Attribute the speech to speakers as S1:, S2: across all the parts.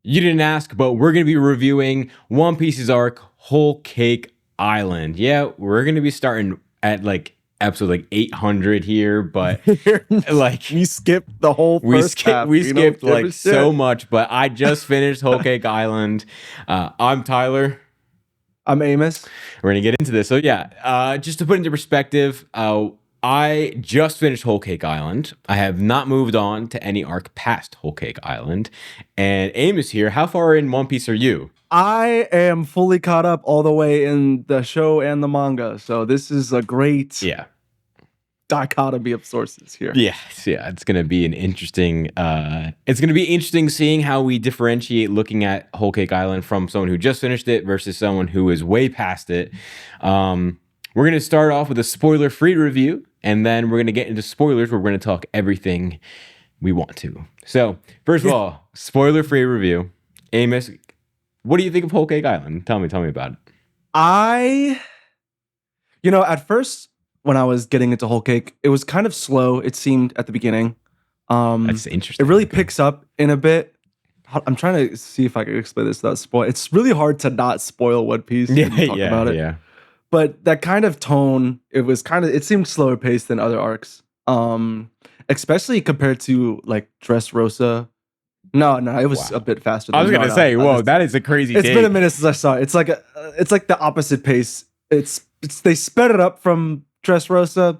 S1: You didn't ask, but we're going to be reviewing One Piece's arc, Whole Cake Island. Yeah, we're going to be starting at like episode like 800 here, but like
S2: we skipped the whole first half.
S1: We skipped like so much, but I just finished Whole Cake Island. I'm Tyler.
S2: I'm Amos.
S1: We're going to get into this. So yeah, just to put into perspective, I just finished Whole Cake Island. I have not moved on to any arc past Whole Cake Island. And Amos here. How far in One Piece are you?
S2: I am fully caught up all the way in the show and the manga. So this is a great dichotomy of sources here.
S1: Yeah, it's going to be an interesting seeing how we differentiate looking at Whole Cake Island from someone who just finished it versus someone who is way past it. We're going to start off with a spoiler-free review, and then we're going to get into spoilers where we're going to talk everything we want to. So, first of all, spoiler-free review. Amos, what do you think of Whole Cake Island? Tell me about it.
S2: At first, when I was getting into Whole Cake, it was kind of slow, it seemed, at the beginning.
S1: That's interesting.
S2: It really picks up in a bit. I'm trying to see if I can explain this without spoil. It's really hard to not spoil One Piece when you talk about it.
S1: Yeah.
S2: But that kind of tone, it seemed slower paced than other arcs. Especially compared to like Dressrosa. No, it was a bit faster.
S1: I was gonna say, whoa, that is a crazy.
S2: It's been a minute since I saw it. It's like the opposite pace. They sped it up from Dressrosa,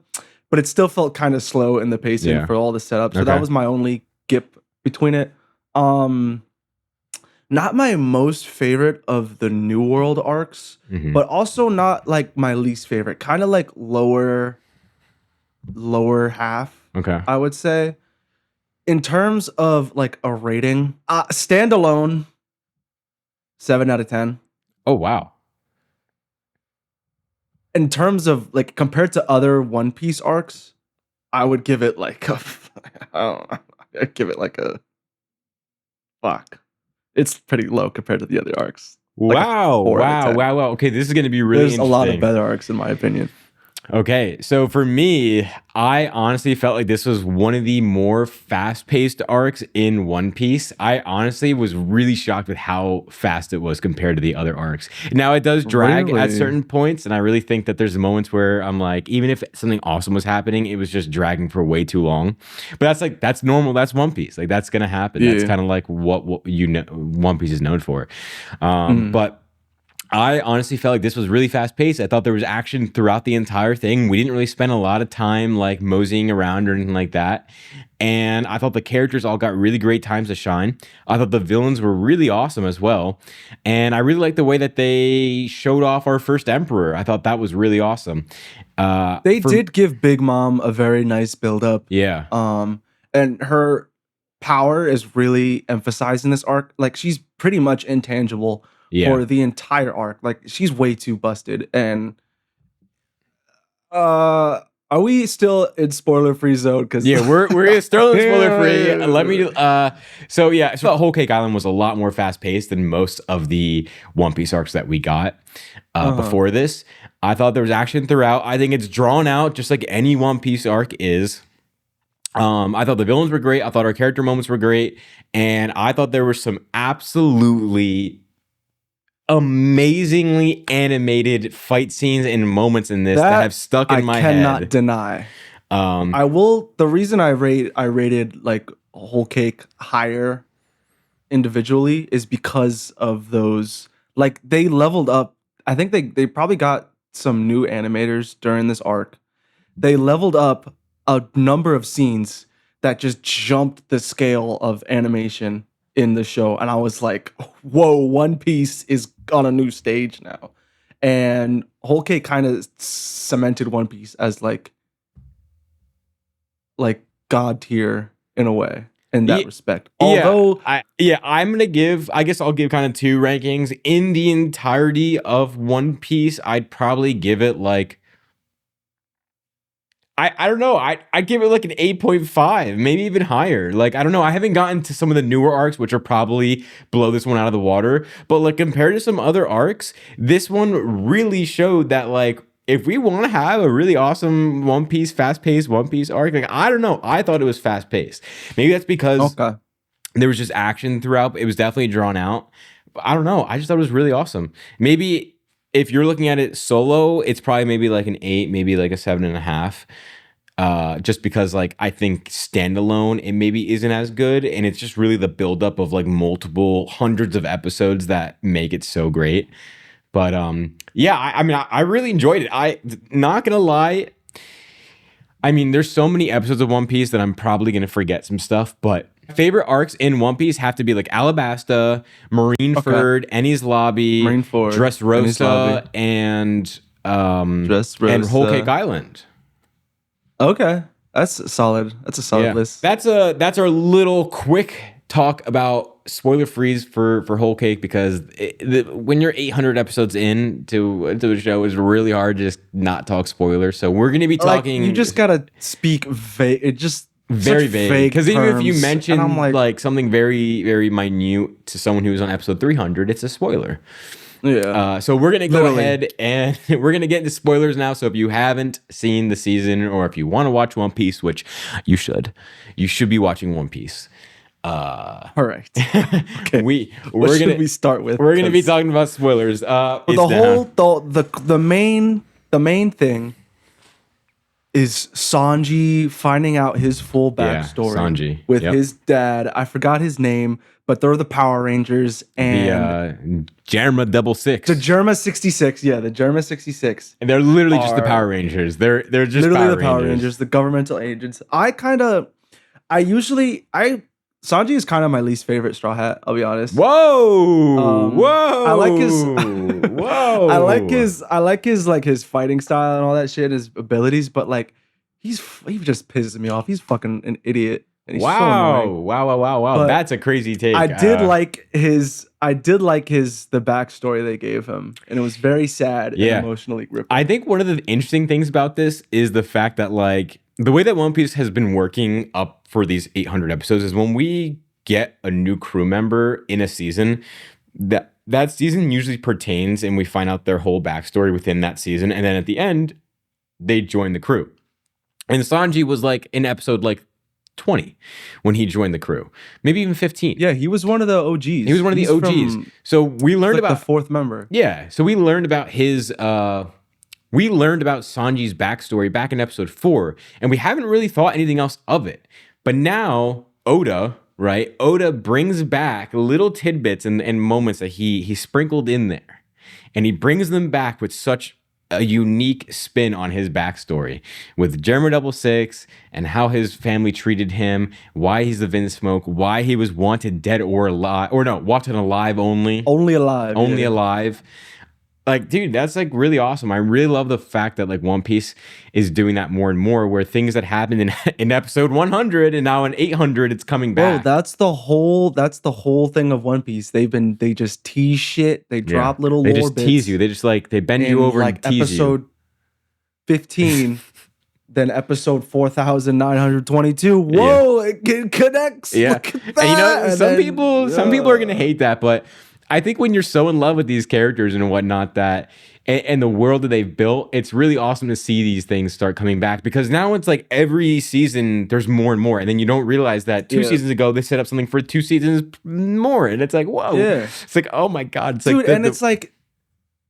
S2: but it still felt kind of slow in the pacing for all the setup. So that was my only gap between it. Not my most favorite of the New World arcs, but also not like my least favorite. Kind of like lower half.
S1: Okay,
S2: I would say. In terms of like a rating, standalone, 7 out of 10.
S1: Oh wow.
S2: In terms of like compared to other One Piece arcs, I would give it like I'd give it like a fuck. It's pretty low compared to the other arcs.
S1: Wow. Okay, this is going to be really interesting.
S2: There's a lot of better arcs in my opinion.
S1: Okay, so for me, I honestly felt like this was one of the more fast-paced arcs in One Piece. I honestly was really shocked with how fast it was compared to the other arcs. Now, it does drag at certain points, and I really think that there's moments where I'm like, even if something awesome was happening, it was just dragging for way too long. But that's normal. That's One Piece. Like, that's going to happen. Yeah. That's kind of like what One Piece is known for. But I honestly felt like this was really fast paced. I thought there was action throughout the entire thing. We didn't really spend a lot of time like moseying around or anything like that. And I thought the characters all got really great times to shine. I thought the villains were really awesome as well. And I really liked the way that they showed off our first emperor. I thought that was really awesome.
S2: They did give Big Mom a very nice build up.
S1: Yeah.
S2: And her power is really emphasized in this arc. Like she's pretty much intangible. For the entire arc. Like she's way too busted. And are we still in spoiler-free zone? Because
S1: we're still in spoiler-free. Let me so Whole Cake Island was a lot more fast-paced than most of the One Piece arcs that we got before this. I thought there was action throughout. I think it's drawn out just like any One Piece arc is. I thought the villains were great. I thought our character moments were great. And I thought there were some absolutely amazingly animated fight scenes and moments in this that have stuck in my head.
S2: I cannot deny. I will. The reason I rated like Whole Cake higher individually is because of those. Like they leveled up. I think they probably got some new animators during this arc. They leveled up a number of scenes that just jumped the scale of animation in the show, and I was like, whoa, One Piece is on a new stage now. And Whole Cake kind of cemented One Piece as like god tier in a way in that respect. Although
S1: I'll give kind of two rankings. In the entirety of One Piece, I'd probably give it like I don't know. I'd give it like an 8.5, maybe even higher. Like, I don't know. I haven't gotten to some of the newer arcs, which are probably blow this one out of the water. But like compared to some other arcs, this one really showed that like if we want to have a really awesome One Piece, fast-paced One Piece arc, like I don't know. I thought it was fast-paced. Maybe that's because There was just action throughout. It was definitely drawn out. But I don't know. I just thought it was really awesome. Maybe if you're looking at it solo, it's probably maybe like an 8, maybe like a 7.5. Just because like I think standalone it maybe isn't as good, and it's just really the buildup of like multiple hundreds of episodes that make it so great. But yeah, I mean, I really enjoyed it. I not gonna lie. I mean, there's so many episodes of One Piece that I'm probably gonna forget some stuff, but favorite arcs in One Piece have to be like Alabasta, Marineford, Enies Lobby,
S2: Marineford,
S1: Dressrosa, and and Whole Cake Island.
S2: Okay, that's solid. That's a solid list.
S1: That's our little quick talk about spoiler freeze for Whole Cake, because when you're 800 episodes in to the show, it's really hard to just not talk spoilers. So we're gonna be talking.
S2: Like, you just gotta speak vague. It just
S1: very vague, because even if you mention
S2: like
S1: something very very minute to someone who's on episode 300, it's a spoiler.
S2: Yeah.
S1: So we're gonna go ahead and we're gonna get into spoilers now. So if you haven't seen the season, or if you want to watch One Piece, which you should be watching One Piece.
S2: All right.
S1: Okay. We're gonna
S2: start with.
S1: We're gonna be talking about spoilers.
S2: The main thing is Sanji finding out his full backstory.
S1: Sanji
S2: with his dad. I forgot his name, but they're the Power Rangers and
S1: the Germa 66.
S2: The Germa 66. Yeah, the Germa 66.
S1: And they're literally just the Power Rangers. They're just
S2: literally the Power Rangers, the governmental agents. Sanji is kind of my least favorite Straw Hat, I'll be honest.
S1: Whoa.
S2: I like his
S1: whoa.
S2: I like his like his fighting style and all that shit, his abilities, but like he just pisses me off. He's fucking an idiot. And he's so annoying.
S1: Wow. But that's a crazy take.
S2: I did like the backstory they gave him, and it was very sad and emotionally gripping.
S1: I think one of the interesting things about this is the fact that like the way that One Piece has been working up for these 800 episodes is when we get a new crew member in a season, that season usually pertains and we find out their whole backstory within that season. And then at the end, they join the crew. And Sanji was like in episode like 20 when he joined the crew, maybe even 15.
S2: Yeah, he was one of the OGs.
S1: He was one of the OGs. So we learned about
S2: the fourth member.
S1: Yeah. So we learned about we learned about Sanji's backstory back in episode 4, and we haven't really thought anything else of it. But now Oda brings back little tidbits and moments that he sprinkled in there, and he brings them back with such a unique spin on his backstory with Germa 66 and how his family treated him, why he's the Vinsmoke, why he was wanted dead or alive, or no, wanted alive only.
S2: Only alive.
S1: Only alive. Like, dude, that's like really awesome. I really love the fact that like One Piece is doing that more and more, where things that happened in episode 100 and now in 800 it's coming back.
S2: Bro, that's the whole thing of One Piece. They just tease shit. They drop little lore bits.
S1: They just tease you. They just like they bend you over
S2: like
S1: and tease
S2: episode 15 then episode 4922. Whoa, it connects.
S1: Yeah.
S2: Look at that.
S1: And you know, some people are gonna hate that, but I think when you're so in love with these characters and whatnot that and the world that they've built, it's really awesome to see these things start coming back, because now it's like every season there's more and more, and then you don't realize that 2 seasons ago they set up something for 2 seasons more, and it's like, whoa. Yeah. It's like, oh my god. It's
S2: dude, like it's like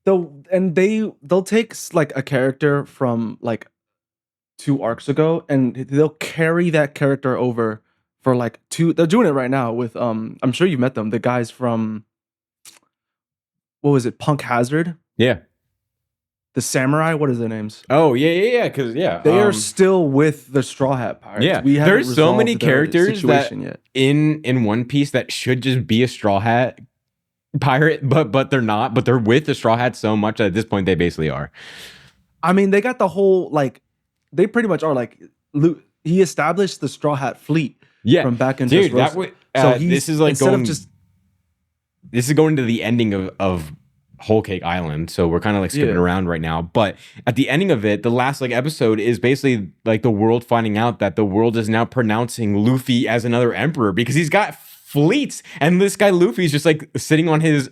S2: they'll take like a character from like 2 arcs ago and they'll carry that character over for like 2. They're doing it right now with I'm sure you've met them, the guys from, what was it, Punk Hazard?
S1: Yeah.
S2: The samurai, what is their names?
S1: Oh, yeah. Because,
S2: they are still with the Straw Hat Pirates.
S1: Yeah. There's so many characters that in One Piece that should just be a Straw Hat pirate, but they're not. But they're with the Straw Hat so much that at this point they basically are.
S2: I mean, they got the whole, like, they pretty much are. Like, he established the Straw Hat fleet from back in Dressrosa. So
S1: this is like this is going to the ending of Whole Cake Island, so we're kind of like skipping around right now. But at the ending of it, the last like episode is basically like the world finding out that the world is now pronouncing Luffy as another emperor, because he's got fleets, and this guy Luffy's just like sitting on his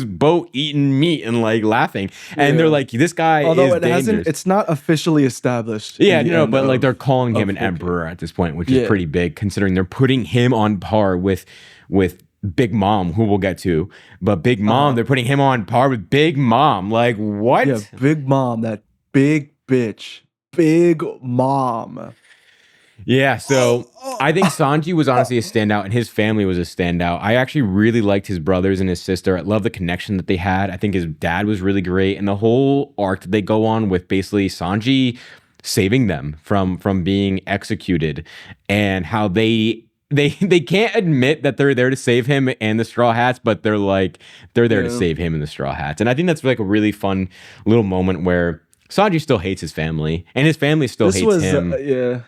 S1: boat eating meat and like laughing, and they're like, this guy
S2: Although
S1: is dangerous.
S2: it's not officially established.
S1: Yeah,
S2: in the
S1: no,
S2: end
S1: but like
S2: of-
S1: they're calling him
S2: of
S1: an
S2: Whole Cake.
S1: emperor at this point, which is pretty big considering they're putting him on par with Big Mom, who we'll get to. But Big Mom, they're putting him on par with Big Mom. Like, what?
S2: Yeah, Big Mom, that big bitch, Big Mom.
S1: Yeah, so I think Sanji was honestly a standout, and his family was a standout. I actually really liked his brothers and his sister. I love the connection that they had. I think his dad was really great, and the whole arc that they go on with basically Sanji saving them from being executed, and how they can't admit that they're there to save him and the Straw Hats, but they're there to save him and the Straw Hats. And I think that's like a really fun little moment where Sanji still hates his family, and his family still hates him.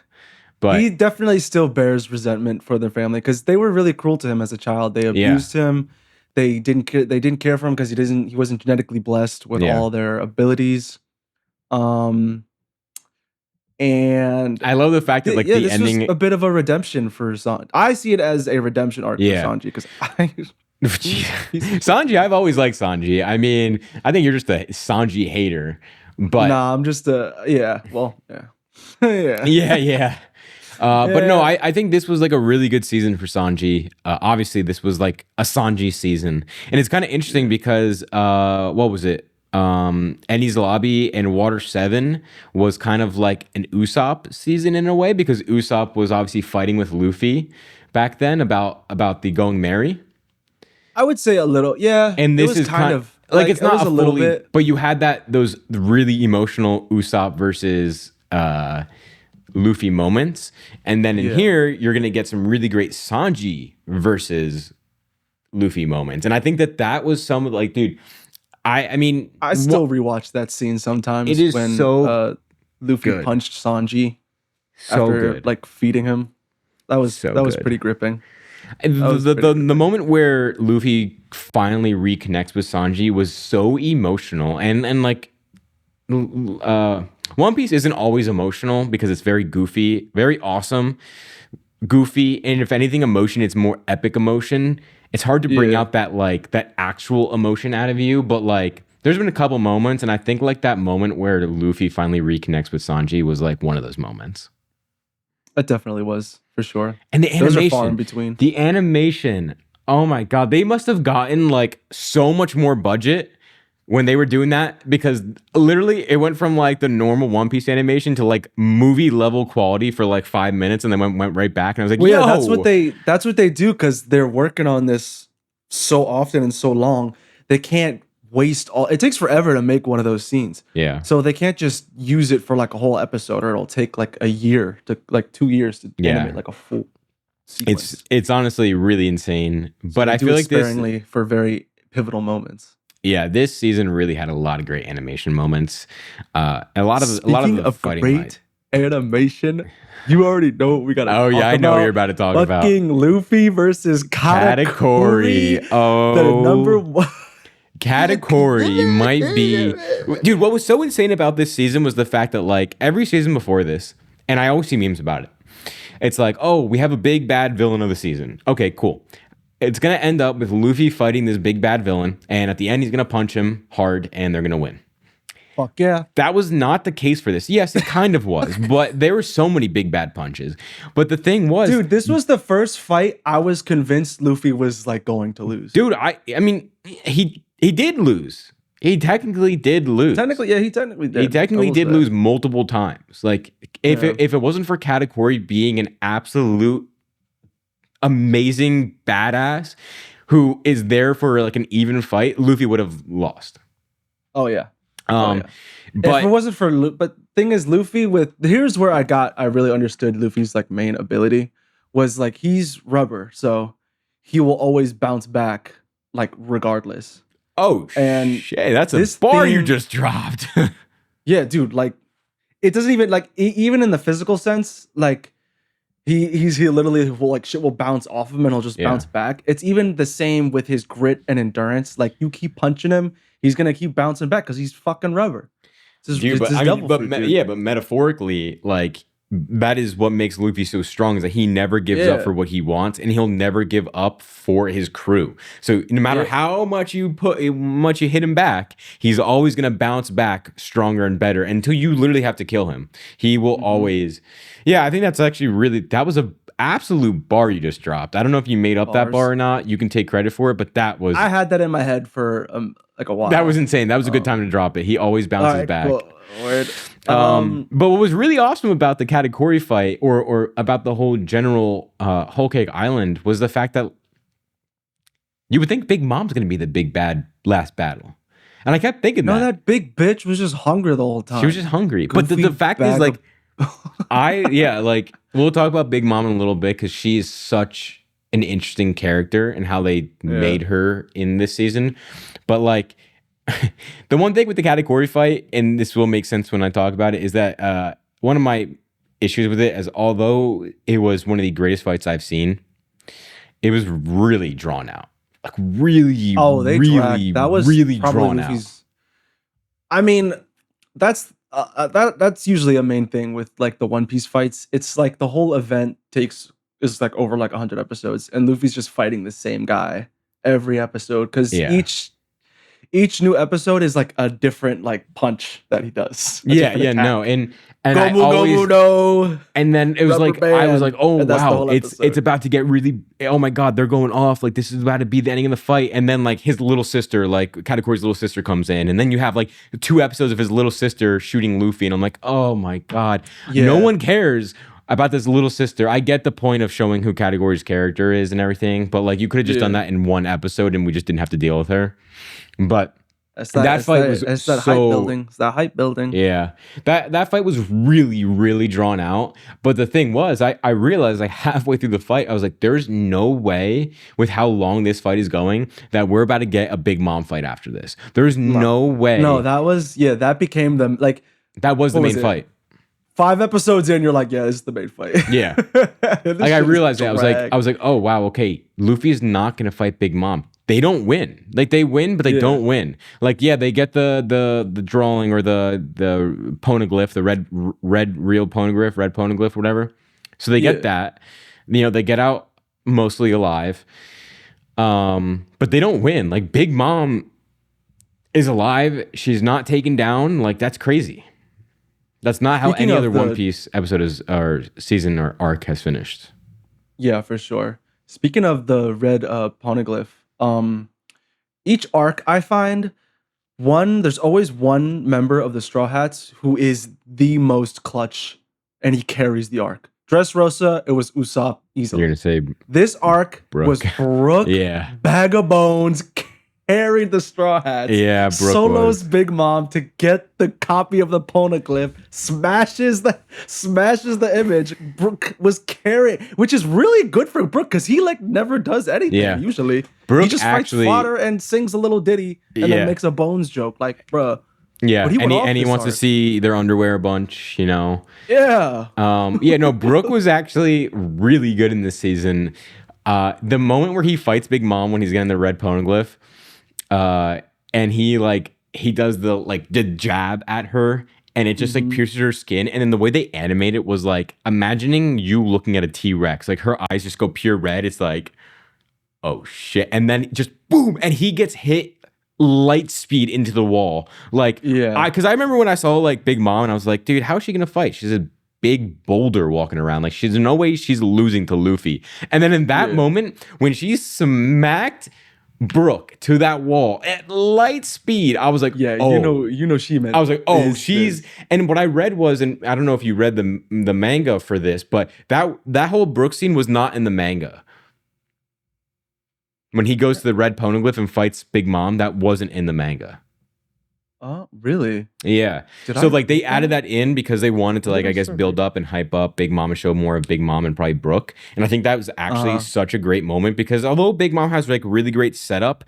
S1: But
S2: he definitely still bears resentment for their family because they were really cruel to him as a child. They abused him. They didn't care. They didn't care for him because he wasn't genetically blessed with all their abilities. And
S1: I love the fact that like the
S2: this
S1: ending
S2: was a bit of a redemption for Sanji. I see it as a redemption arc for Sanji because
S1: Sanji, I've always liked Sanji. I mean, I think you're just a Sanji hater. But
S2: nah, I'm just yeah.
S1: But no, I think this was like a really good season for Sanji. Obviously, this was like a Sanji season, and it's kind of interesting because what was it? Enies Lobby and Water 7 was kind of like an Usopp season in a way because Usopp was obviously fighting with Luffy back then about the going merry.
S2: I would say a little, yeah.
S1: And this is kind of like it's not
S2: a little bit,
S1: but you had those really emotional Usopp versus Luffy moments, and then in here you're gonna get some really great Sanji versus Luffy moments, and I think that was some of like, dude, I mean,
S2: I still rewatch that scene sometimes.
S1: It is
S2: when
S1: so
S2: Luffy
S1: good.
S2: punched Sanji
S1: So
S2: after
S1: good.
S2: like feeding him. That was
S1: good.
S2: pretty gripping.
S1: And the moment where Luffy finally reconnects with Sanji was so emotional, and like One Piece isn't always emotional because it's very goofy, very awesome, goofy, and if anything, emotion, it's more epic emotion. It's hard to bring out that actual emotion out of you, but like there's been a couple moments, and I think like that moment where Luffy finally reconnects with Sanji was like one of those moments.
S2: It definitely was, for sure.
S1: And the animation,
S2: those are far in between.
S1: The animation, oh my god, they must have gotten like so much more budget when they were doing that, because literally it went from like the normal One Piece animation to like movie level quality for like 5 minutes, and then went right back. And I was like,
S2: well,
S1: yo,
S2: yeah, that's what they do because they're working on this so often and so long. They can't waste all. It takes forever to make one of those scenes.
S1: Yeah.
S2: So they can't just use it for like a whole episode, or it'll take like a year to like 2 years to animate like a full sequence.
S1: It's honestly really insane. But I
S2: do
S1: feel
S2: it
S1: like this
S2: sparingly for very pivotal moments.
S1: Yeah, this season really had a lot of great animation moments. A lot of the fighting
S2: great animation. You already know what we got.
S1: Oh yeah, I know what you're about to talk about.
S2: Fucking Luffy versus Katakuri.
S1: Oh,
S2: the number one.
S1: Katakuri might be, dude. What was so insane about this season was the fact that like every season before this, and I always see memes about it. It's like, oh, we have a big bad villain of the season. Okay, cool. It's gonna end up with Luffy fighting this big bad villain, and at the end he's gonna punch him hard, and they're gonna win.
S2: Fuck yeah.
S1: That was not the case for this. Yes, it kind of was, but there were so many big bad punches. But the thing was,
S2: dude, this was the first fight I was convinced Luffy was like going to lose.
S1: Dude, I mean, he did lose. He technically did lose.
S2: Technically, yeah, he technically did.
S1: He technically did lose multiple times. Like if it wasn't for Katakuri being an absolute amazing badass who is there for like an even fight, Luffy would have lost.
S2: Oh yeah.
S1: But
S2: if it wasn't for but thing is, Luffy here's where I really understood Luffy's like main ability was like he's rubber, so he will always bounce back like regardless.
S1: Oh, and shit, that's a bar you just dropped.
S2: Yeah, dude, like it doesn't even like even in the physical sense, like he literally will like shit will bounce off of him and he'll just bounce back. It's even the same with his grit and endurance. Like you keep punching him, he's gonna keep bouncing back because he's fucking rubber.
S1: But metaphorically, like that is what makes Luffy so strong, is that he never gives up
S2: Yeah.
S1: for what he wants, and he'll never give up for his crew. So no matter
S2: Yeah.
S1: how much you hit him back, he's always gonna bounce back stronger and better until you literally have to kill him. He will always. Yeah, I think that's actually that was a absolute bar you just dropped. I don't know if you made up that bar
S2: Bars.
S1: or not. You can take credit for it, but that was
S2: I had that in my head for like a while.
S1: that was insane. That was a good time to drop it. He always bounces
S2: All right,
S1: back.
S2: cool. Word.
S1: But what was really awesome about the Katakuri fight, or about the whole general Whole Cake Island, was the fact that you would think Big Mom's going to be the big bad last battle, and I kept thinking
S2: No, that big bitch was just hungry the whole time.
S1: she was just hungry. But the
S2: Goofy
S1: fact is,
S2: bag
S1: like,
S2: of-
S1: like we'll talk about Big Mom in a little bit because she's such an interesting character and how they made her in this season. But like, the one thing with the Katakuri fight, and this will make sense when I talk about it, is that one of my issues with it is, although it was one of the greatest fights I've seen, it was really drawn out. Like really,
S2: they
S1: really,
S2: dragged. That was
S1: really
S2: probably
S1: drawn out.
S2: Luffy's. I mean, that's usually a main thing with like the One Piece fights. It's like the whole event is like over like 100 episodes, and Luffy's just fighting the same guy every episode because
S1: Yeah.
S2: each new episode is like a different like punch that he does. a
S1: Yeah,
S2: different
S1: yeah,
S2: attack.
S1: no, and I
S2: Gomu
S1: always.
S2: Gomu no.
S1: And then it was
S2: Rubber
S1: like, I was
S2: band.
S1: like, oh
S2: And that's the
S1: wow,
S2: whole
S1: it's
S2: episode.
S1: about to get really, oh my god, they're going off, like this is about to be the ending of the fight. And then like his little sister, like Katakuri's little sister, comes in, and then you have like 2 episodes of his little sister shooting Luffy, and I'm like, oh my god, no
S2: Yeah.
S1: one cares about this little sister. I get the point of showing who Katakuri's character is and everything, but like you could have just done that in one episode, and we just didn't have to deal with her. But that fight was
S2: it's that
S1: so-
S2: hype building. It's that hype building.
S1: yeah, that fight was really, really drawn out. But the thing was, I realized like halfway through the fight, I was like, there's no way with how long this fight is going that we're about to get a Big Mom fight after this. There's no way.
S2: No, that became the like
S1: that was the
S2: what
S1: main
S2: was it?
S1: fight.
S2: 5 episodes in, you're like, yeah, this is the main fight.
S1: Yeah.
S2: This
S1: Like I
S2: shit is
S1: realized that
S2: drag.
S1: I was like, oh wow, okay, Luffy's not gonna fight Big Mom. They don't win. Like they win, but they
S2: Yeah.
S1: don't win. Like yeah, they get the drawing or the poneglyph, the red real poneglyph, red poneglyph, whatever. So they get
S2: Yeah.
S1: that. You know, they get out mostly alive. But they don't win. Like Big Mom is alive. She's not taken down. Like that's crazy. That's not how
S2: Speaking
S1: any
S2: of
S1: other
S2: the-
S1: One Piece episode or season or arc has finished.
S2: Yeah, for sure. Speaking of the red poneglyph, each arc I find there's always one member of the Straw Hats who is the most clutch, and he carries the arc. Dressrosa, it was Usopp easily.
S1: You're gonna say,
S2: This arc
S1: Brook.
S2: was Brook,
S1: yeah,
S2: Bag of Bones carried the Straw Hats.
S1: yeah, Brook
S2: Solo's
S1: was.
S2: Big Mom to get the copy of the poneglyph, smashes the image. Brook was carrying, which is really good for Brook because he like never does anything
S1: Yeah.
S2: usually.
S1: Brook
S2: he just
S1: actually-
S2: fights fodder and sings a little ditty and
S1: Yeah.
S2: then makes a Bones joke. Like, bruh,
S1: Yeah,
S2: But he
S1: and
S2: went
S1: he,
S2: off
S1: and he
S2: this
S1: wants to
S2: arc.
S1: see their underwear a bunch, you know.
S2: yeah.
S1: Yeah, no, Brook was actually really good in this season. The moment where he fights Big Mom when he's getting the red poneglyph, and he does the jab at her, and it just like pierces her skin. And then the way they animate it was like imagining you looking at a T-Rex. Like her eyes just go pure red. It's like, oh shit. And then just boom, and he gets hit light speed into the wall. Like,
S2: Yeah.
S1: because I remember when I saw like Big Mom and I was like, dude, how is she gonna fight? She's a big boulder walking around. Like, she's no way she's losing to Luffy. And then in that moment, when she smacked Brook to that wall at light speed, I was like,
S2: Yeah,
S1: oh.
S2: you know she meant
S1: I was like, oh,
S2: is
S1: she's
S2: this.
S1: and what I read was, and I don't know if you read the manga for this, but that whole Brook scene was not in the manga. When he goes to the red poneglyph and fights Big Mom, that wasn't in the manga.
S2: Oh, really?
S1: Yeah.
S2: Did
S1: So
S2: I
S1: like they
S2: read
S1: added that in because they wanted to like,
S2: did I
S1: I guess,
S2: start
S1: build up and hype up Big Mom and show more of Big Mom and probably Brook. And I think that was actually such a great moment because although Big Mom has like really great setup,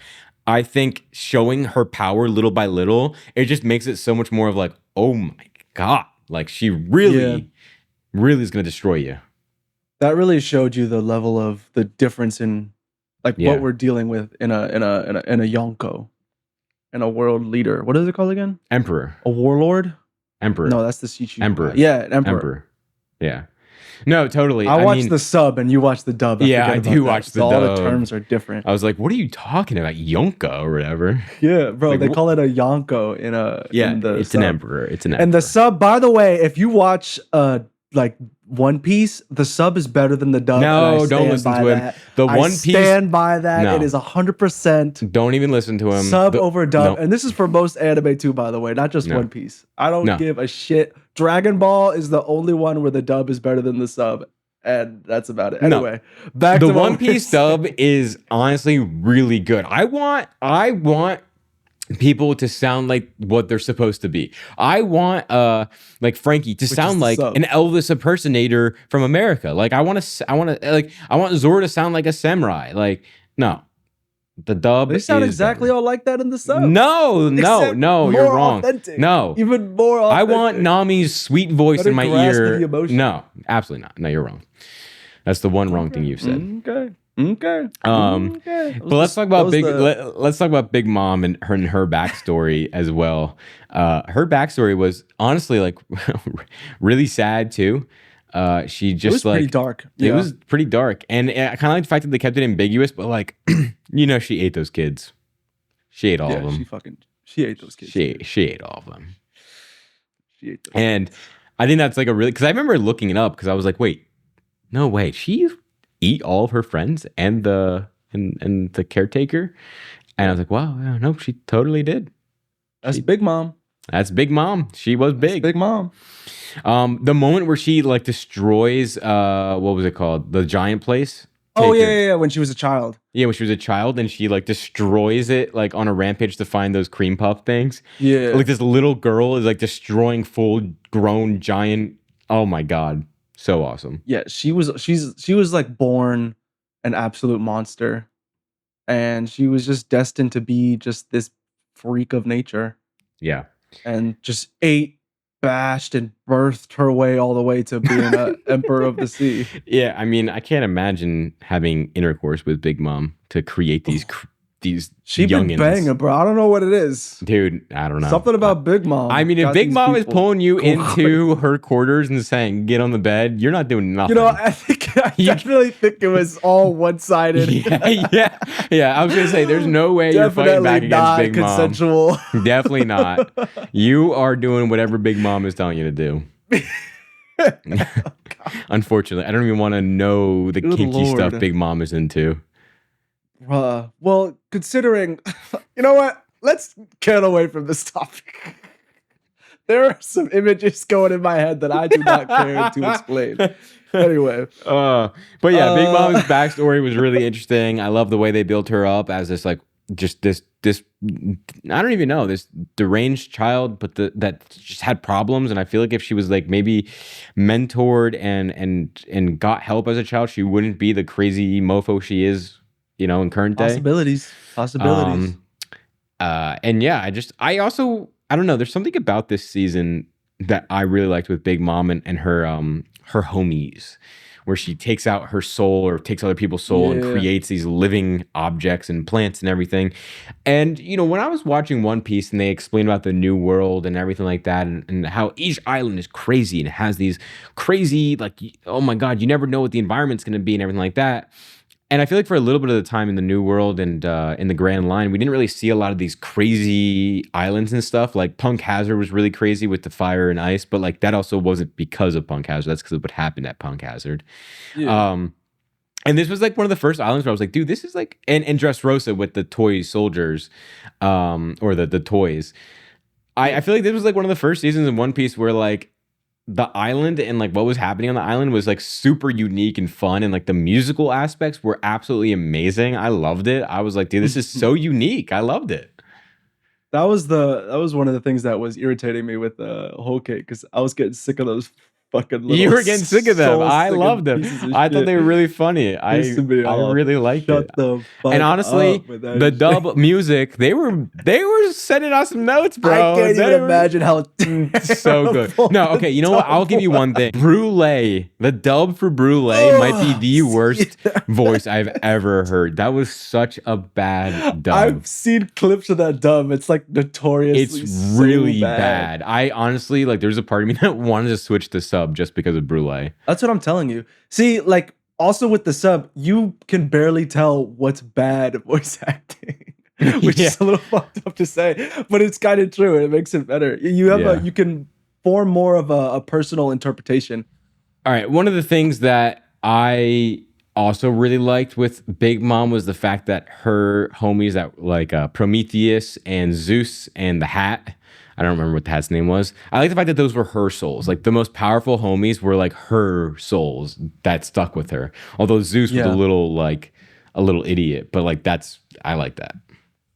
S1: I think showing her power little by little, it just makes it so much more of like, oh my God. Like she really is gonna destroy you.
S2: That really showed you the level of the difference in like
S1: Yeah.
S2: what we're dealing with in a Yonko, in a world leader. What is it called again?
S1: Emperor.
S2: A warlord?
S1: Emperor.
S2: No, that's the Shichi.
S1: Emperor.
S2: Yeah, an emperor.
S1: Emperor. Yeah. No, totally.
S2: I watch
S1: mean,
S2: the sub and you watch the dub.
S1: yeah,
S2: forget
S1: I
S2: about
S1: do
S2: that.
S1: watch the
S2: So all the
S1: dub.
S2: terms are different.
S1: I was like, what are you talking about? Yonka or whatever.
S2: Yeah, bro.
S1: Like,
S2: They call it a Yonko in a
S1: Yeah,
S2: in the
S1: it's
S2: sub.
S1: an emperor. It's an
S2: And the
S1: emperor.
S2: sub, by the way, if you watch like One Piece, the sub is better than the dub. and I
S1: No, don't
S2: stand
S1: listen
S2: by
S1: to him.
S2: that.
S1: The
S2: I
S1: One Piece.
S2: stand by that.
S1: No.
S2: It is 100%
S1: Don't even listen to him.
S2: sub over dub.
S1: no.
S2: And this is for most anime too, by the way, not just
S1: No.
S2: One Piece. I don't
S1: No.
S2: give a shit. Dragon Ball is the only one where the dub is better than the sub. And that's about it.
S1: No.
S2: Anyway, back
S1: The
S2: to what
S1: One
S2: we were
S1: Piece
S2: saying.
S1: dub is honestly really good. I want people to sound like what they're supposed to be. I want like Frankie to sound
S2: the
S1: like
S2: sub.
S1: an Elvis impersonator from America. Like I want Zoro to sound like a samurai. Like no. The dub
S2: They sound
S1: is
S2: exactly
S1: better.
S2: all like that in the sub.
S1: No,
S2: Except
S1: you're
S2: more
S1: wrong.
S2: authentic.
S1: No.
S2: Even more
S1: I
S2: authentic.
S1: want Nami's sweet voice
S2: Better
S1: in my
S2: grasp
S1: ear.
S2: the emotion.
S1: No, absolutely not. No, you're wrong. That's the one wrong thing you've said.
S2: Okay.
S1: Okay.
S2: Okay.
S1: But let's talk about let's talk about Big Mom and her backstory as well. Her backstory was honestly like really sad too. She just
S2: It was
S1: like
S2: pretty dark.
S1: It was pretty dark, and I kind of like the fact that they kept it ambiguous. But like, she ate those kids. She ate all of them.
S2: She ate those kids.
S1: She ate all of them.
S2: She ate those
S1: And I think that's like a really, because I remember looking it up because I was like, wait, no way, she eat all of her friends and the caretaker, and I was like, wow, yeah, no, she totally did.
S2: That's Big Mom.
S1: That's Big Mom. She was big.
S2: Big Mom.
S1: The moment where she like destroys what was it called, the giant place.
S2: Oh yeah. When she was a child.
S1: Yeah, when she was a child, and she like destroys it like on a rampage to find those cream puff things.
S2: Yeah.
S1: Like this little girl is like destroying full grown giant. Oh my god, so awesome.
S2: Yeah, she was like born an absolute monster, and she was just destined to be just this freak of nature.
S1: Yeah,
S2: and just ate, bashed, and birthed her way all the way to being an emperor of the sea.
S1: Yeah, I mean, I can't imagine having intercourse with Big Mom to create these
S2: She been
S1: youngins.
S2: banging, bro. I don't know what it is.
S1: Dude, I don't know.
S2: Something about Big Mom.
S1: I mean, if
S2: got
S1: Big
S2: these
S1: Mom is
S2: people
S1: pulling you
S2: going
S1: into her quarters and saying, get on the bed, you're not doing nothing.
S2: You know, I definitely think it was all one-sided.
S1: yeah. I was gonna say, there's no way you're fighting back against
S2: not
S1: Big
S2: consensual.
S1: Mom. Definitely not. You are doing whatever Big Mom is telling you to do. Unfortunately, I don't even want to know the
S2: Good
S1: kinky
S2: Lord.
S1: stuff Big Mom is into.
S2: Well, considering, you know what? Let's get away from this topic. There are some images going in my head that I do not care to explain. Anyway.
S1: But yeah, Big Mom's backstory was really interesting. I love the way they built her up as this like just this I don't even know, this deranged child, but that just had problems. And I feel like if she was like maybe mentored and got help as a child, she wouldn't be the crazy mofo she is, in current day.
S2: Possibilities.
S1: And yeah, I don't know. There's something about this season that I really liked with Big Mom and her homies, where she takes out her soul or takes other people's soul and creates these living objects and plants and everything. And, when I was watching One Piece and they explained about the new world and everything like that, and how each island is crazy and it has these crazy, like, oh my God, you never know what the environment's going to be and everything like that. And I feel like for a little bit of the time in the New World and in the Grand Line, we didn't really see a lot of these crazy islands and stuff. Like Punk Hazard was really crazy with the fire and ice, but like that also wasn't because of Punk Hazard. That's because of what happened at Punk Hazard.
S2: Yeah.
S1: And this was like one of the first islands where I was like, dude, this is like, and Dressrosa with the toy soldiers, or the toys. I feel like this was like one of the first seasons in One Piece where like the island and like what was happening on the island was like super unique and fun, and like the musical aspects were absolutely amazing. I loved it. I was like, dude, this is so unique. I loved it.
S2: That was one of the things that was irritating me with Whole Cake, because I was getting sick of those fucking little
S1: You were getting sick of them. I
S2: soul-sticking
S1: loved them.
S2: pieces of
S1: I thought
S2: shit.
S1: they were really funny. I really liked
S2: Shut
S1: it.
S2: the fuck
S1: And honestly,
S2: up with that
S1: the
S2: shit.
S1: dub music, they were sending out some notes, bro.
S2: I can't
S1: They
S2: even
S1: were
S2: imagine how
S1: so good.
S2: terrible
S1: No, okay, you know what? I'll give you one thing. Brulee, the dub for Brulee might be the worst voice I've ever heard. That was such a bad dub.
S2: I've seen clips of that dub. It's like notoriously
S1: It's
S2: so
S1: really
S2: bad.
S1: bad. I honestly, like, there's a part of me that wanted to switch to sub sub just because of Brule.
S2: That's what I'm telling you. See, like also with the sub, you can barely tell what's bad voice acting. Which
S1: Yeah.
S2: is a little fucked up to say, but it's kind of true. It makes it better. You have
S1: Yeah.
S2: you can form more of a personal interpretation.
S1: All right. One of the things that I also really liked with Big Mom was the fact that her homies that like Prometheus and Zeus and the Hat. I don't remember what the Hat's name was. I like the fact that those were her souls. Like the most powerful homies were like her souls that stuck with her. Although Zeus was
S2: Yeah.
S1: a little idiot, but like I like that.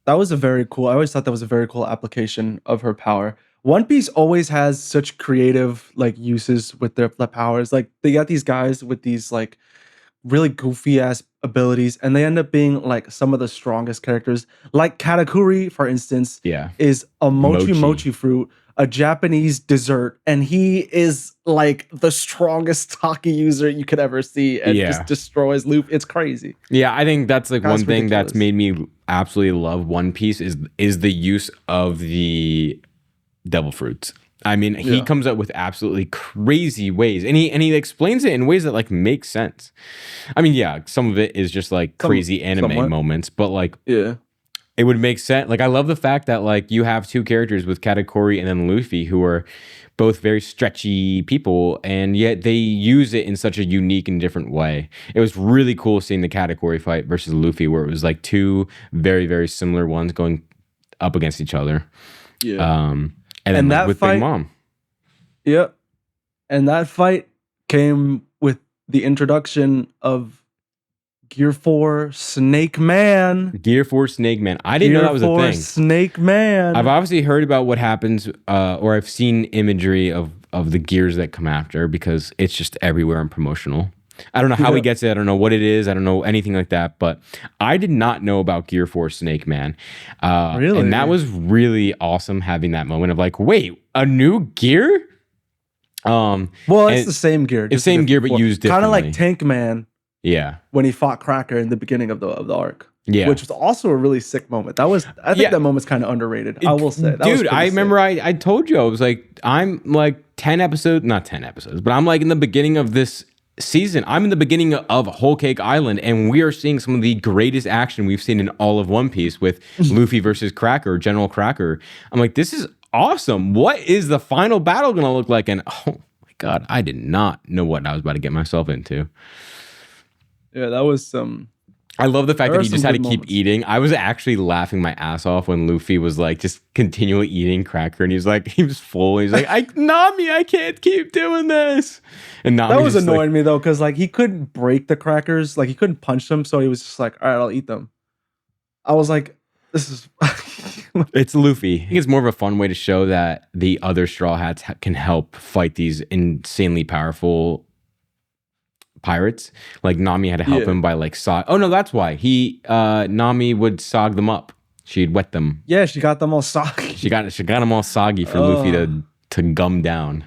S2: That was a very cool. I always thought that was a very cool application of her power. One Piece always has such creative like uses with their powers. Like they got these guys with these like really goofy ass abilities, and they end up being like some of the strongest characters. Like Katakuri, for instance,
S1: Yeah.
S2: is a mochi
S1: Mochi.
S2: mochi fruit, a Japanese dessert, and he is like the strongest Taki user you could ever see, and
S1: Yeah.
S2: just destroys Luffy. It's crazy.
S1: Yeah, I think that's like
S2: That's
S1: one thing that's
S2: ridiculous.
S1: made me absolutely love One Piece is the use of the devil fruits. I mean, he
S2: Yeah.
S1: comes up with absolutely crazy ways, and he explains it in ways that like make sense. I mean, yeah, some of it is just like crazy anime
S2: somewhat.
S1: moments, but like
S2: Yeah.
S1: it would make sense. Like I love the fact that like you have two characters with Katakuri and then Luffy who are both very stretchy people, and yet they use it in such a unique and different way. It was really cool seeing the Katakuri fight versus Luffy, where it was like two very, very similar ones going up against each other.
S2: Yeah.
S1: And then
S2: And
S1: like,
S2: that
S1: with
S2: fight-
S1: Big Mom.
S2: Yep. And that fight came with the introduction of Gear 4 Snake Man.
S1: Gear Force Snake Man. I didn't know that was a
S2: Gear 4
S1: thing.
S2: Snake Man.
S1: I've obviously heard about what happens, or I've seen imagery of the gears that come after because it's just everywhere and promotional. I don't know how he
S2: Yeah.
S1: gets it. I don't know what it is. I don't know anything like that. But I did not know about Gear Force Snake Man.
S2: Really?
S1: And that was really awesome having that moment of like, wait, a new gear?
S2: Well, it's
S1: and-
S2: the same gear.
S1: It's same gear, but used
S2: Kind of
S1: differently.
S2: like Tank Man
S1: Yeah.
S2: when he fought Cracker in the beginning of the arc.
S1: Yeah.
S2: Which was also a really sick moment. I think
S1: Yeah.
S2: that moment's kind of underrated. I will say. That was
S1: Dude,
S2: pretty
S1: I remember
S2: sick.
S1: I told you, I was like, I'm like 10 episodes, not 10 episodes, but I'm like in the beginning of this season. I'm in the beginning of Whole Cake Island, and we are seeing some of the greatest action we've seen in all of One Piece with Luffy versus Cracker, General Cracker. I'm like, this is awesome. What is the final battle going to look like? And oh my God, I did not know what I was about to get myself into.
S2: Yeah, that was some.
S1: I love the fact
S2: There
S1: that
S2: are
S1: he just
S2: some
S1: had to
S2: good
S1: keep
S2: moments.
S1: eating. I was actually laughing my ass off when Luffy was like just continually eating Cracker, and he was full. He's like, Nami, I can't keep doing this. And Nami
S2: That was
S1: just, like,
S2: annoying me though, because like he couldn't break the crackers, like he couldn't punch them, so he was just like, "All right, I'll eat them." I was like, "This is."
S1: It's Luffy. I think it's more of a fun way to show that the other Straw Hats can help fight these insanely powerful pirates. Like Nami had to help
S2: Yeah.
S1: him by like oh no, that's why Nami would sog them up. She'd wet them.
S2: Yeah, she got them all soggy.
S1: She got them all soggy for Luffy to gum down.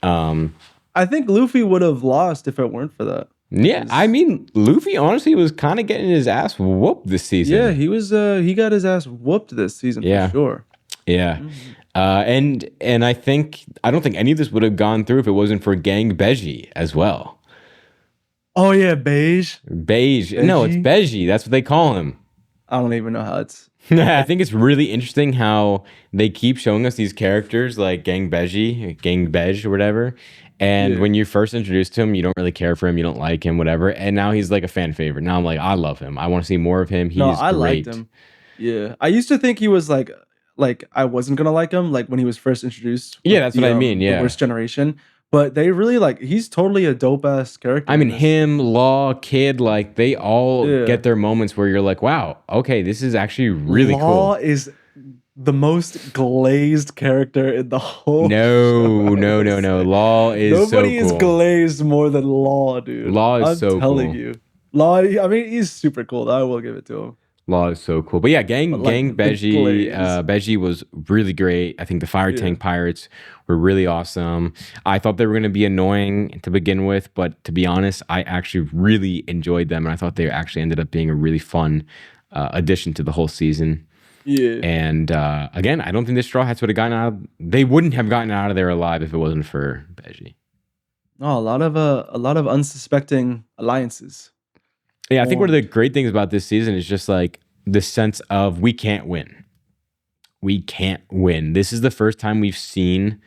S2: I think Luffy would have lost if it weren't for that.
S1: Yeah, I mean, Luffy honestly was kind of getting his ass whooped this season.
S2: Yeah, he was. He got his ass whooped this season
S1: Yeah.
S2: for sure.
S1: Yeah. And I don't think any of this would have gone through if it wasn't for Gang Beji as well.
S2: Oh yeah, beige.
S1: Beige. No, it's
S2: Beji?
S1: Beji. That's what they call him.
S2: I don't even know how it's.
S1: I think it's really interesting how they keep showing us these characters like Gang Beji, Gang Bej or whatever. And
S2: Yeah.
S1: when you first introduced to him, you don't really care for him, you don't like him, whatever. And now he's like a fan favorite. Now I'm like, I love him. I want to see more of him. He's
S2: No, I
S1: great.
S2: liked him. Yeah, I used to think he was like I wasn't gonna like him like when he was first introduced.
S1: Yeah,
S2: with
S1: that's what I mean,
S2: the
S1: yeah.
S2: worst generation. But they really like he's totally a dope ass character.
S1: I
S2: in
S1: mean,
S2: this.
S1: him, Law, Kid, like they all
S2: Yeah.
S1: get their moments where you're like, wow, okay, this is actually really
S2: Law
S1: cool.
S2: is the most glazed character in the whole.
S1: No,
S2: show.
S1: no, no, no. Law is
S2: Nobody
S1: so
S2: is
S1: cool.
S2: glazed more than Law, dude.
S1: Law is
S2: I'm
S1: so
S2: telling
S1: cool.
S2: you. Law, I mean, he's super cool. I will give it to him.
S1: Law is so cool. But yeah, Gang
S2: But, like,
S1: Gang
S2: the
S1: Beji,
S2: glaze.
S1: Beji was really great. I think the Fire
S2: Yeah.
S1: Tank Pirates were really awesome. I thought they were going to be annoying to begin with, but to be honest, I actually really enjoyed them, and I thought they actually ended up being a really fun addition to the whole season.
S2: Yeah.
S1: And again, I don't think the Straw Hats would have gotten out. They wouldn't have gotten out of there alive if it wasn't for Beji.
S2: No, a lot of unsuspecting alliances
S1: Yeah, I think one of the
S2: formed.
S1: great things about this season is just like the sense of we can't win. We can't win. This is the first time we've seen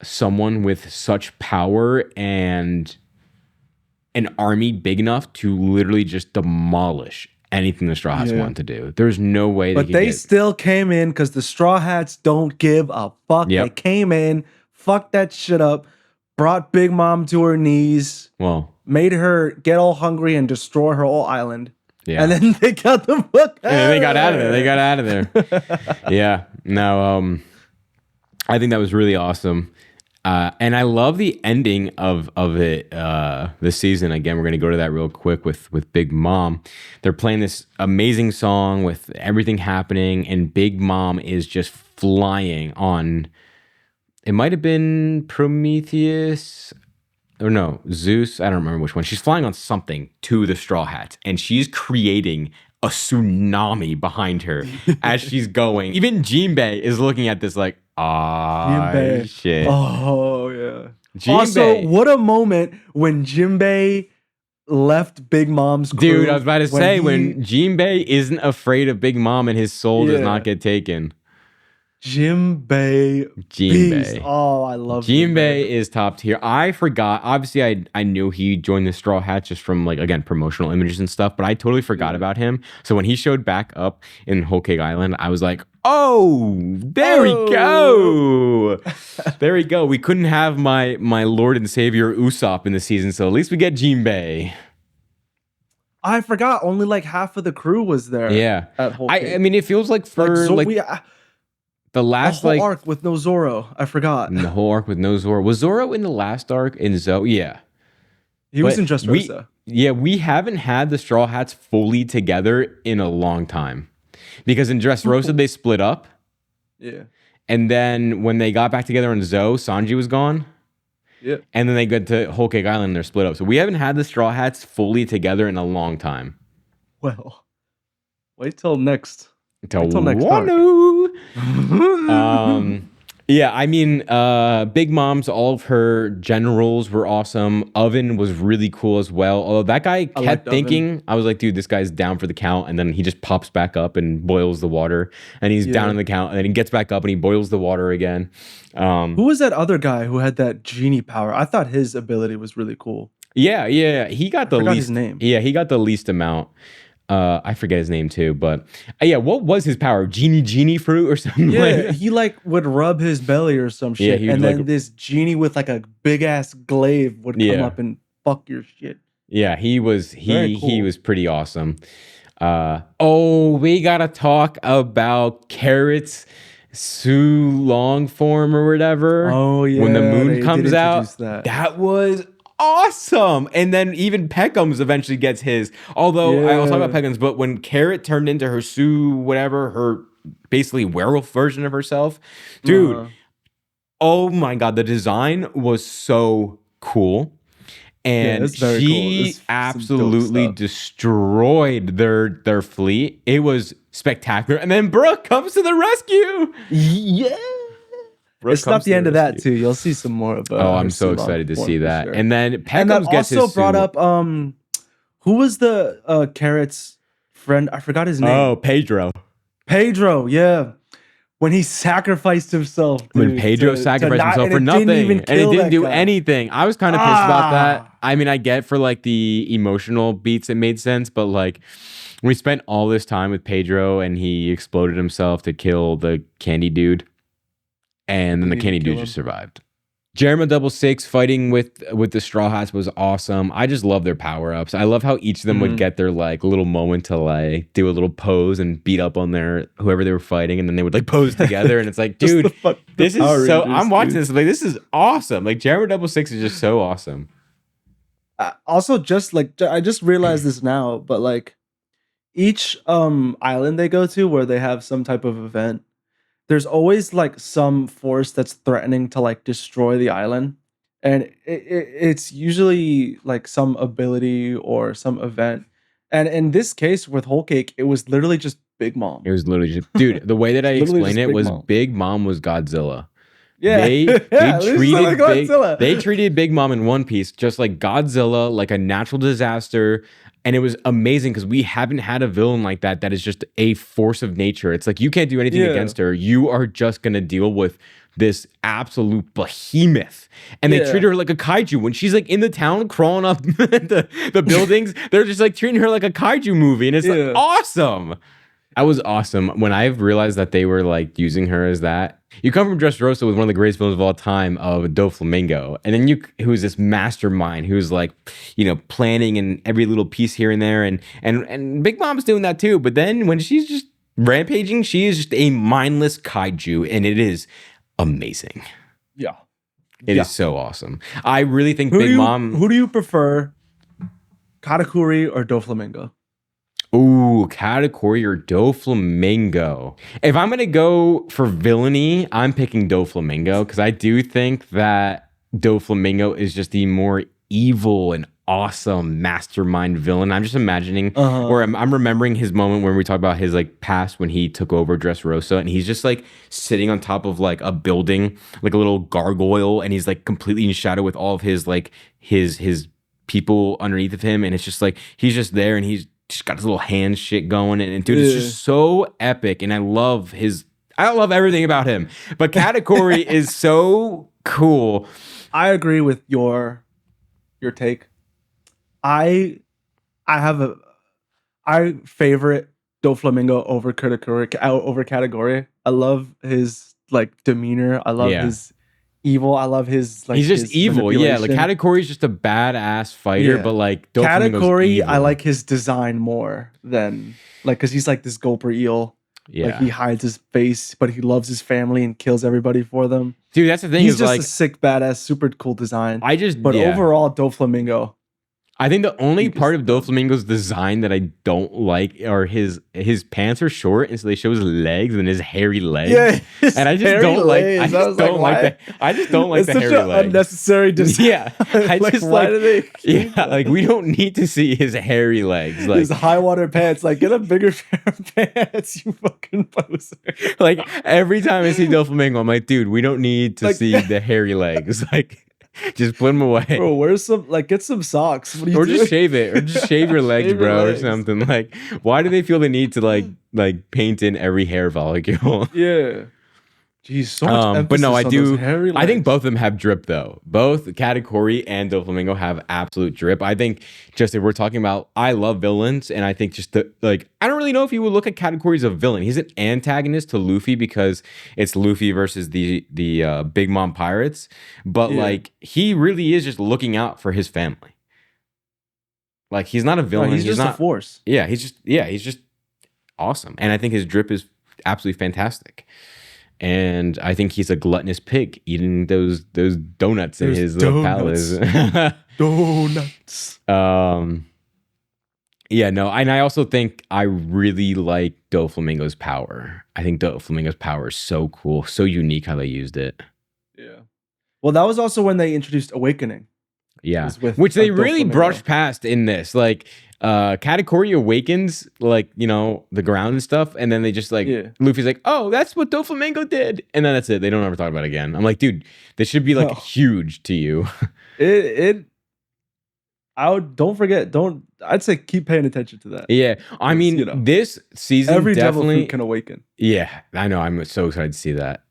S1: someone with such power and an army big enough to literally just demolish anything the Straw Hats
S2: Yeah.
S1: wanted to do. There's no way they
S2: But
S1: could
S2: they
S1: get.
S2: still came in because the Straw Hats don't give a fuck. They
S1: Yep.
S2: came in, fucked that shit up, brought Big Mom to her knees,
S1: Well,
S2: made her get all hungry and destroy her whole island.
S1: yeah.
S2: And then they got the fuck out
S1: And then they got out of there.
S2: there.
S1: They got out of there. Yeah. No, I think that was really awesome. And I love the ending of it this season. Again, we're gonna go to that real quick with Big Mom. They're playing this amazing song with everything happening, and Big Mom is just flying on. It might have been Prometheus or no, Zeus. I don't remember which one. She's flying on something to the Straw Hats, and she's creating a tsunami behind her as she's going. Even Jinbei is looking at this like, ah,
S2: Jinbei.
S1: shit.
S2: Oh yeah.
S1: Jinbei.
S2: Also, what a moment when Jinbei left Big Mom's crew.
S1: Dude, I was about to say,
S2: he-
S1: when Jinbei isn't afraid of Big Mom and his soul does
S2: Yeah.
S1: not get taken.
S2: Jinbei beast.
S1: Jinbei.
S2: Oh, I love
S1: Jinbei is top tier. I forgot. Obviously, I knew he joined the Straw Hats just from like again promotional images and stuff, but I totally forgot about him. So when he showed back up in Whole Cake Island, I was like, "Oh, there we go, there we go." We couldn't have my Lord and Savior Usopp in the season, so at least we get Jinbei.
S2: I forgot. Only like half of the crew was there.
S1: Yeah,
S2: At Whole
S1: I
S2: Cake.
S1: mean, it feels like for like the
S2: a
S1: last
S2: whole
S1: like
S2: arc with no Zoro. I forgot.
S1: in the whole arc with no Zoro. Was Zoro in the last arc in Zoe? Yeah.
S2: He was
S1: But
S2: in Dressrosa.
S1: we haven't had the Straw Hats fully together in a long time. Because in Dressrosa, they split up.
S2: Yeah.
S1: And then when they got back together in Zoe, Sanji was gone.
S2: Yeah.
S1: And then they got to Whole Cake Island and they're split up. So we haven't had the Straw Hats fully together in a long time.
S2: Well, wait till next.
S1: Until
S2: next arc.
S1: Yeah, I mean, Big Mom's, all of her generals were awesome. Oven was really cool as well. Although that guy kept
S2: liked
S1: thinking, I was like, dude, this guy's down for the count. And then he just pops back up and boils the water. And he's down in the count. And then he gets back up and he boils the water again.
S2: Who was that other guy who had that genie power? I thought his ability was really cool.
S1: Yeah. He got the
S2: forgot
S1: least
S2: his name.
S1: Yeah, he got the least amount. I forget his name too, but yeah, what was his power? Genie fruit or something?
S2: Yeah,
S1: like that?
S2: he like would rub his belly or some shit,
S1: he would,
S2: and then
S1: like-
S2: this genie with like a big ass glaive would come
S1: Yeah.
S2: up and fuck your shit.
S1: Yeah, he
S2: Very
S1: he
S2: cool.
S1: was pretty awesome. We gotta talk about Carrot's Sue long form or whatever.
S2: Oh yeah,
S1: when the moon
S2: they
S1: comes
S2: did
S1: out,
S2: introduce that.
S1: that was awesome. And then even Peckham's eventually gets his. Although I was talking about
S2: Yeah.
S1: Peckham's, but when Carrot turned into her Sue, whatever, her basically werewolf version of herself, dude.
S2: Uh-huh.
S1: Oh my god, the design was so cool. And
S2: it's very cool.
S1: she
S2: It's some dope
S1: absolutely
S2: stuff.
S1: destroyed their fleet. It was spectacular. And then Brooke comes to the rescue.
S2: Yeah.
S1: Brooke
S2: It's not
S1: comes
S2: the
S1: to
S2: end of that
S1: rescue.
S2: too. You'll see some more of.
S1: Oh, I'm
S2: her
S1: so
S2: Sue
S1: excited to
S2: form
S1: see
S2: for
S1: that.
S2: sure.
S1: And then
S2: And that
S1: Peckhams gets
S2: also
S1: his
S2: brought
S1: Sue.
S2: up who was the Carrot's friend? I forgot his name.
S1: Oh, Pedro.
S2: Pedro. Yeah. When he sacrificed himself.
S1: When
S2: dude,
S1: Pedro
S2: to
S1: sacrificed
S2: not-
S1: himself
S2: and
S1: for
S2: it
S1: nothing.
S2: didn't even
S1: And it
S2: kill
S1: didn't
S2: that
S1: do
S2: guy.
S1: anything. I was kind of pissed about that.
S2: Ah.
S1: I mean, I get for like the emotional beats, it made sense, but like we spent all this time with Pedro and he exploded himself to kill the candy dude. And then the
S2: Didn't
S1: candy
S2: even
S1: dude
S2: kill
S1: just survived. Jerema Double Six fighting with the Straw Hats was awesome. I just love their power ups. I love how each of them would get their like little moment to like do a little pose and beat up on their whoever they were fighting, and then they would like pose together. And it's like,
S2: Just
S1: dude,
S2: the
S1: this is
S2: Power
S1: so.
S2: Rangers,
S1: I'm watching
S2: dude.
S1: this like this is awesome. Like Jerema Double Six is just so awesome.
S2: Also, just like I just realized this now, but like each island they go to where they have some type of event, there's always like some force that's threatening to like destroy the island, and it's usually like some ability or some event. And in this case with Whole Cake, it was literally just Big Mom.
S1: It was literally just, dude. The way that I
S2: Literally
S1: explained
S2: just
S1: it
S2: Big
S1: was
S2: Mom.
S1: Big Mom was Godzilla.
S2: Yeah,
S1: They
S2: yeah, this is like Godzilla.
S1: they treated Big Mom in One Piece just like Godzilla, like a natural disaster. And it was amazing because we haven't had a villain like that that is just a force of nature. It's like you can't do anything
S2: Yeah.
S1: against her. You are just gonna deal with this absolute behemoth. And they
S2: Yeah.
S1: treat her like a kaiju. When she's like in the town crawling up the buildings, they're just like treating her like a kaiju movie. And it's
S2: Yeah.
S1: like awesome. That was awesome. When I realized that they were like using her as that, you come from Dressrosa with one of the greatest villains of all time, of Doflamingo, and then who's this mastermind who's like, planning and every little piece here and there, and Big Mom's doing that too. But then when she's just rampaging, she is just a mindless kaiju, and it is amazing.
S2: Yeah.
S1: It is so awesome. I really think
S2: Who
S1: Mom.
S2: do you prefer, Katakuri or Doflamingo?
S1: Ooh, Katakuri or Doflamingo. If I'm gonna go for villainy, I'm picking Doflamingo because I do think that Doflamingo is just the more evil and awesome mastermind villain. I'm just imagining, or I'm remembering his moment when we talk about his like past when he took over Dressrosa, and he's just like sitting on top of like a building, like a little gargoyle, and he's like completely in shadow with all of his like his people underneath of him, and it's just like he's just there, and he's just got his little hand shit going, and dude, it's just so epic, and I love everything about him. But Katakuri is so cool.
S2: I agree with your take. I favorite Doflamingo over Katakuri. I love his like demeanor. I love his evil. I love his like.
S1: He's just evil. Yeah, like Katakuri's just a badass fighter, but like
S2: Katakuri, I like his design more than like because he's like this gulper eel.
S1: Yeah,
S2: like he hides his face, but he loves his family and kills everybody for them.
S1: Dude, that's the thing.
S2: He's
S1: is
S2: just
S1: like
S2: a sick, badass, super cool design.
S1: But
S2: overall, Doflamingo.
S1: I think the only part of Doflamingo's design that I don't like are his pants are short, and so they show his legs and his hairy legs.
S2: Yeah,
S1: and I just don't like. I just don't like that. I just don't like the hairy legs.
S2: Unnecessary design.
S1: Yeah, I
S2: like,
S1: just
S2: why
S1: like.
S2: Do they
S1: yeah, like we don't need to see his hairy legs. Like
S2: his high water pants. Like get a bigger pair of pants, you fucking poser.
S1: Like every time I see Doflamingo, I'm like, dude, we don't need to see the hairy legs. Like. Just put them away.
S2: Bro, where's some get some socks. What are you
S1: or
S2: doing?
S1: just shave it. Or just shave your legs,
S2: Shave your
S1: bro,
S2: legs.
S1: or something. Like, why do they feel the need to like paint in every hair follicle?
S2: Yeah. Jeez, so much emphasis
S1: but no, I
S2: on
S1: do.
S2: those hairy
S1: I think
S2: legs.
S1: both of them have drip though. Both Katakuri and Doflamingo have absolute drip. I think just if we're talking about, I love villains, and I think just the like, I don't really know if you would look at Katakuri as a villain. He's an antagonist to Luffy because it's Luffy versus the Big Mom pirates. But like, he really is just looking out for his family. Like, he's not a villain.
S2: No, he's just
S1: not
S2: a force.
S1: Yeah, he's just awesome, and I think his drip is absolutely fantastic. And I think he's a gluttonous pig eating those donuts in his little palace.
S2: Donuts.
S1: Yeah, no, and I also think I really like Doflamingo's power. I think Doflamingo's power is so cool, so unique how they used it.
S2: Yeah. Well, that was also when they introduced Awakening.
S1: Yeah,
S2: with,
S1: which they really
S2: Doflamingo.
S1: brushed past in this. Like, Katakuri awakens, like, the ground and stuff, and then they just like, Luffy's like, oh, that's what Doflamingo did, and then that's it. They don't ever talk about it again. I'm like, dude, this should be like huge to you.
S2: I'd say keep paying attention to that.
S1: Yeah, I mean, this season
S2: every devil
S1: definitely
S2: fruit can awaken.
S1: Yeah, I know. I'm so excited to see that.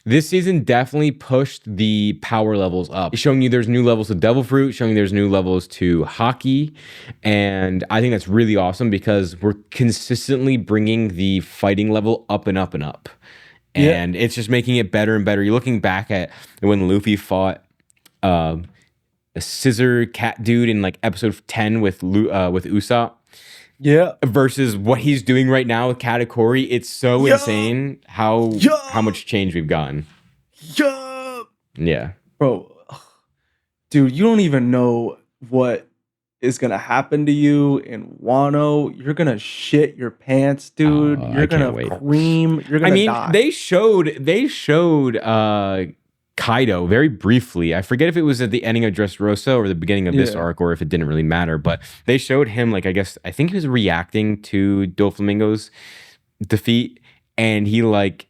S1: This season definitely pushed the power levels up, showing you there's new levels to Devil Fruit, showing there's new levels to Hockey. And I think that's really awesome because we're consistently bringing the fighting level up and up and up. And it's just making it better and better. You're looking back at when Luffy fought a scissor cat dude in like episode 10 with Usopp.
S2: Yeah.
S1: Versus what he's doing right now with Katakuri. It's so insane how much change we've gotten. Yeah.
S2: Bro, dude, you don't even know what is gonna happen to you in Wano. You're gonna shit your pants, dude. You're gonna cream. You're gonna die.
S1: They showed Kaido very briefly. I forget if it was at the ending of Dressrosa or the beginning of this arc, or if it didn't really matter, but they showed him, like, I think he was reacting to Doflamingo's defeat, and he like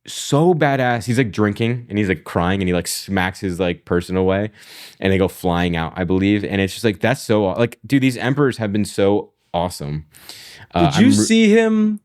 S1: so badass. He's like drinking and he's like crying and he like smacks his like person away and they go flying out, I believe. And it's just like, that's so like, dude, these emperors have been so awesome.
S2: Did you see him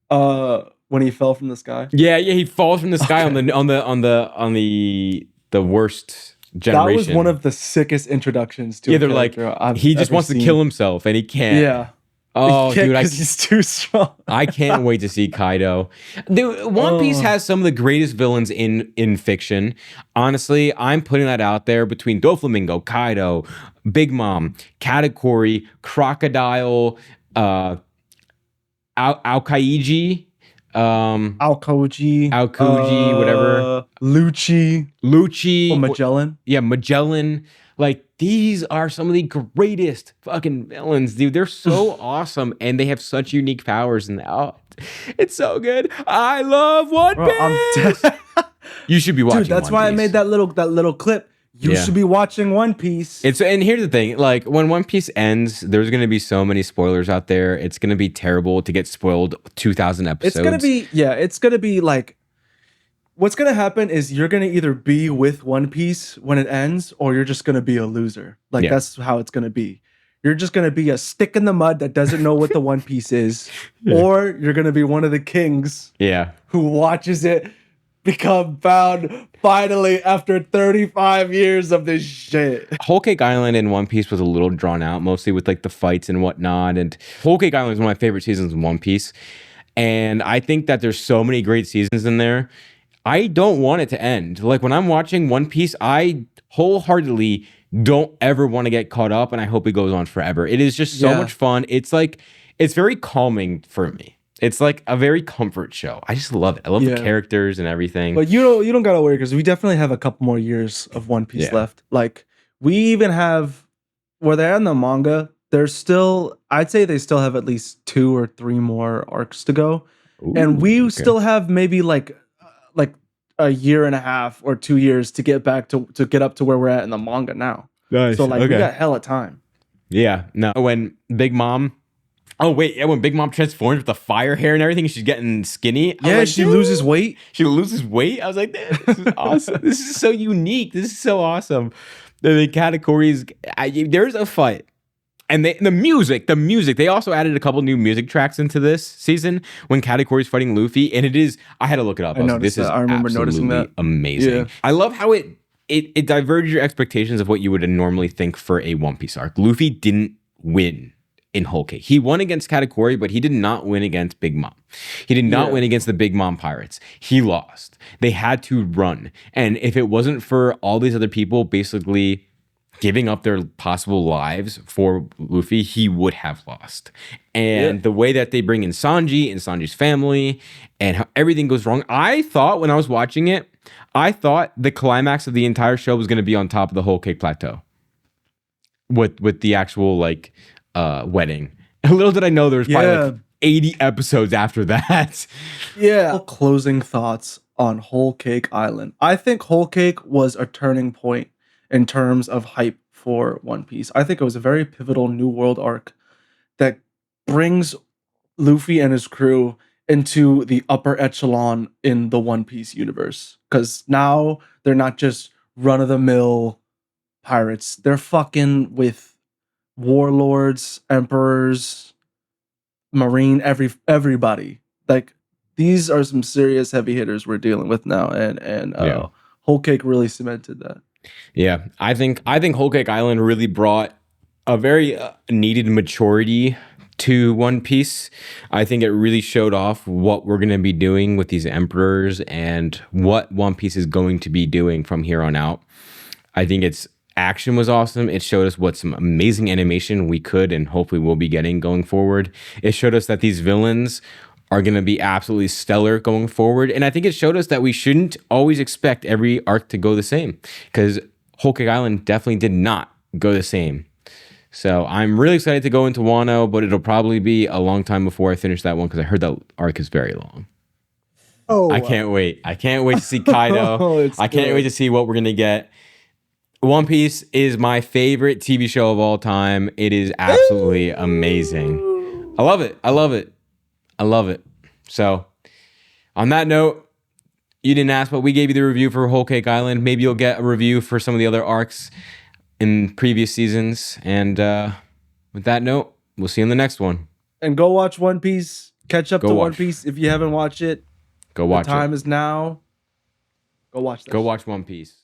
S2: when he fell from the sky?
S1: Yeah, he falls from the sky on the worst generation.
S2: That was one of the sickest introductions to.
S1: Yeah, they're like, he just wants to kill himself and he can't.
S2: Yeah.
S1: Oh, dude,
S2: because he's too strong.
S1: I can't wait to see Kaido. Dude, One Piece has some of the greatest villains in fiction. Honestly, I'm putting that out there between Doflamingo, Kaido, Big Mom, Katakuri, Crocodile, Aokiji,
S2: Aokiji,
S1: whatever.
S2: Lucci, or Magellan.
S1: Yeah, Magellan. Like, these are some of the greatest fucking villains, dude. They're so awesome, and they have such unique powers. And it's so good. I love One Piece. You should be watching.
S2: Dude, that's why I made that little clip. You should be watching One Piece.
S1: And here's the thing: like, when One Piece ends, there's gonna be so many spoilers out there. It's gonna be terrible to get spoiled 2,000 episodes.
S2: It's gonna be like. What's going to happen is you're going to either be with One Piece when it ends, or you're just going to be a loser. Like, that's how it's going to be. You're just going to be a stick in the mud that doesn't know what the One Piece is. Or you're going to be one of the kings who watches it become found finally after 35 years of this shit.
S1: Whole Cake Island in One Piece was a little drawn out, mostly with like the fights and whatnot. And Whole Cake Island is one of my favorite seasons in One Piece. And I think that there's so many great seasons in there. I don't want it to end. Like, when I'm watching One Piece, I wholeheartedly don't ever want to get caught up, and I hope it goes on forever. It is just so much fun. It's like, it's very calming for me. It's like a very comfort show. I just love it. I love the characters and everything.
S2: But you don't gotta worry, because we definitely have a couple more years of One Piece left. Like, we even have, where they're in the manga, there's still, I'd say they still have at least 2 or 3 more arcs to go. Ooh, and we still have maybe like a year and a half or 2 years to get back to get up to where we're at in the manga now.
S1: Nice.
S2: So like, we got hella time.
S1: Yeah. No. When Big Mom, when Big Mom transforms with the fire hair and everything, she's getting skinny.
S2: Yeah, like, she loses weight.
S1: She loses weight. I was like, this is awesome. This is so unique. This is so awesome. The categories. There's a fight. And the music, they also added a couple new music tracks into this season when Katakuri's fighting Luffy. And it is, I had to look it up.
S2: I remember noticing that.
S1: Amazing. Yeah. I love how it diverged your expectations of what you would normally think for a One Piece arc. Luffy didn't win in Whole Cake. He won against Katakuri, but he did not win against Big Mom. He did not win against the Big Mom pirates. He lost. They had to run. And if it wasn't for all these other people basically giving up their possible lives for Luffy, he would have lost. And the way that they bring in Sanji and Sanji's family and how everything goes wrong, I thought when I was watching it, I thought the climax of the entire show was going to be on top of the Whole Cake Plateau with the actual like wedding. And little did I know there was probably like 80 episodes after that.
S2: Yeah. Closing thoughts on Whole Cake Island. I think Whole Cake was a turning point in terms of hype for One Piece. I think it was a very pivotal New World arc that brings Luffy and his crew into the upper echelon in the One Piece universe. Because now they're not just run-of-the-mill pirates. They're fucking with warlords, emperors, marine, everybody. Like, these are some serious heavy hitters we're dealing with now. And Whole Cake really cemented that.
S1: Yeah, I think Whole Cake Island really brought a very needed maturity to One Piece. I think it really showed off what we're going to be doing with these emperors and what One Piece is going to be doing from here on out. I think its action was awesome. It showed us what some amazing animation we could and hopefully will be getting going forward. It showed us that these villains are going to be absolutely stellar going forward. And I think it showed us that we shouldn't always expect every arc to go the same, because Whole Cake Island definitely did not go the same. So I'm really excited to go into Wano, but it'll probably be a long time before I finish that one, because I heard that arc is very long. Oh, I can't wait. I can't wait to see Kaido. I can't wait to see what we're going to get. One Piece is my favorite TV show of all time. It is absolutely amazing. I love it. I love it. I love it. So, on that note, You didn't ask, but we gave you the review for Whole Cake Island. Maybe you'll get a review for some of the other arcs in previous seasons. And with that note, we'll see you in the next one.
S2: And go watch One Piece. Catch up to One Piece if you haven't watched it.
S1: Go watch it.
S2: The time is now. Go watch that.
S1: Go watch One Piece.